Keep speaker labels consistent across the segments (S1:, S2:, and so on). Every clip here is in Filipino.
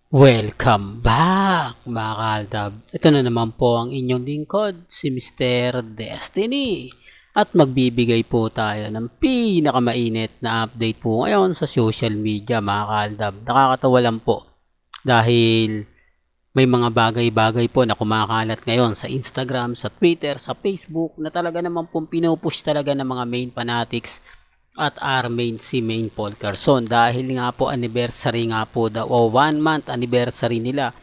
S1: Welcome back mga kaaldab. Ito na naman po ang inyong lingkod, si Mr. Destiny. At magbibigay po tayo ng pinakamainit na update po ngayon sa social media mga kaaldab. Nakakatawa lang po dahil may mga bagay-bagay po na kumakalat ngayon sa Instagram, sa Twitter, sa Facebook na talaga naman pong pinupush talaga ng mga main fanatics at Armain si Main Paul Carson dahil nga po anniversary nga po daw o 1 month anniversary nila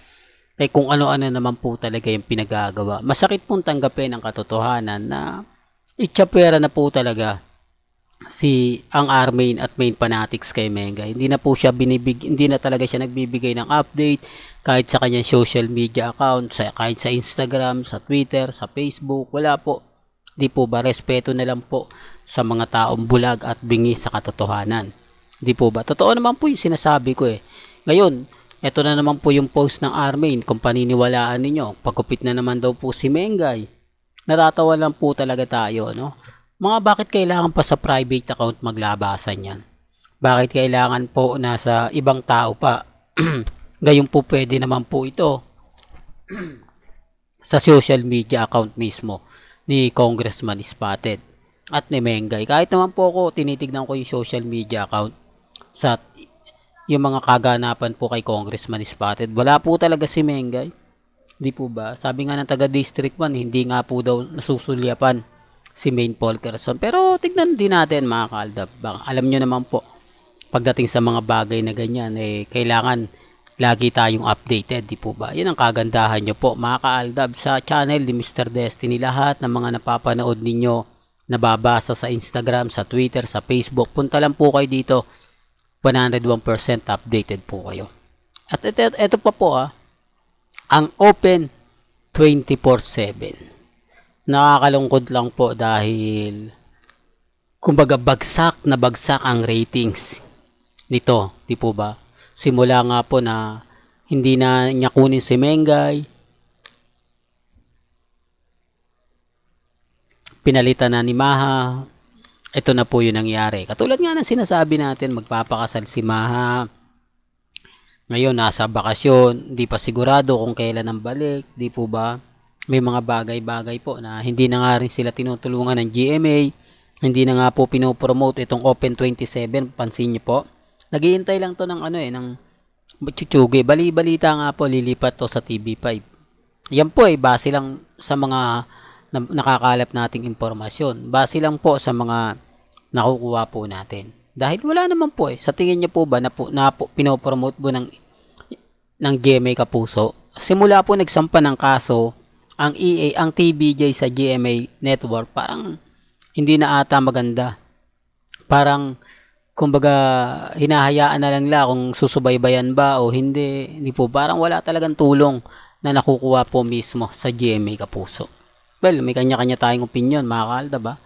S1: ay kung ano-ano naman po talaga yung pinagagawa. Masakit pong tanggapin ang katotohanan na itsyapwera na po talaga si ang Armain at Main Fanatics kay Menga. Hindi na po siya hindi na talaga siya nagbibigay ng update kahit sa kanyang social media account, kahit sa Instagram, sa Twitter, sa Facebook, wala po. Di po ba respeto na lang po sa mga taong bulag at bingi sa katotohanan? Di po ba? Totoo naman po yung sinasabi ko eh. Ngayon, eto na naman po yung post ng Armain kung paniniwalaan ninyo. Pagkupit na naman daw po si Mengay. Natatawa lang po talaga tayo, no? Mga bakit kailangan pa sa private account maglabasan yan? Bakit kailangan po nasa ibang tao pa? Gayon po pwede naman po ito sa social media account mismo ni Congressman Spotted at ni Mengay. Kahit naman po ako, tinitignan ko yung social media account sa yung mga kaganapan po kay Congressman Spotted. Wala po talaga si Mengay. Di po ba? Sabi nga ng taga District 1, hindi nga po daw nasusulyapan si Main Paul Carson. Pero tignan din natin mga kaaldab. Alam nyo naman po, pagdating sa mga bagay na ganyan, kailangan lagi tayong updated, di po ba? Yan ang kagandahan nyo po mga kaaldab sa channel ni Mr. Destiny. Lahat ng mga napapanood ninyo, nababasa sa Instagram, sa Twitter, sa Facebook, punta lang po kayo dito. 101% updated po kayo. At ito pa po ang Open 24/7. Nakakalungkod lang po dahil kumbaga bagsak na bagsak ang ratings nito, di po ba? Simula nga po na hindi na niya kunin si Mengay, pinalitan na ni Maha, ito na po yung nangyari. Katulad nga ng sinasabi natin, magpapakasal si Maha, ngayon nasa bakasyon, hindi pa sigurado kung kailan ang balik, di po ba? May mga bagay-bagay po na hindi na nga rin sila tinutulungan ng GMA, hindi na nga po pinopromote itong Open 27, pansin niyo po. Naghihintay lang to ng ng chuchugi. Bali-balita nga po, lilipat to sa TV5. Yan po base lang sa mga nakakalap nating impormasyon. Base lang po sa mga nakukuha po natin. Dahil wala naman po sa tingin niyo po ba na pinopromote po ng GMA Kapuso? Simula po nagsampa ng kaso ang EA, ang TVJ sa GMA Network, parang hindi na ata maganda. Parang kumbaga hinahayaan na lang kung susubaybayan ba o hindi. Hindi po, parang wala talagang tulong na nakukuha po mismo sa GMA Kapuso. Well, may kanya-kanya tayong opinion mga kaalda ba?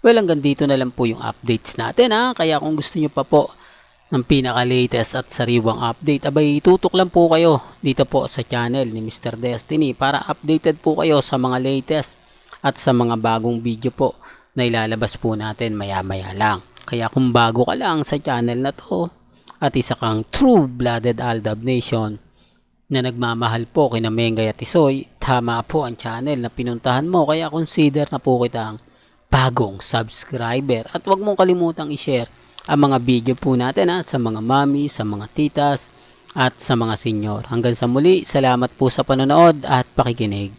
S1: Well, hanggang dito na lang po yung updates natin Kaya kung gusto nyo pa po ng pinaka-latest at sariwang update, abay tutok lang po kayo dito po sa channel ni Mr. Destiny para updated po kayo sa mga latest at sa mga bagong video po na ilalabas po natin maya-maya lang. Kaya kung bago ka lang sa channel na to at isa kang true-blooded Aldab Nation na nagmamahal po kina Mengay at Isoy, tama po ang channel na pinuntahan mo. Kaya consider na po kitang bagong subscriber. At huwag mong kalimutang i-share ang mga video po natin sa mga mami, sa mga titas at sa mga senyor. Hanggang sa muli, salamat po sa panonood at pakikinig.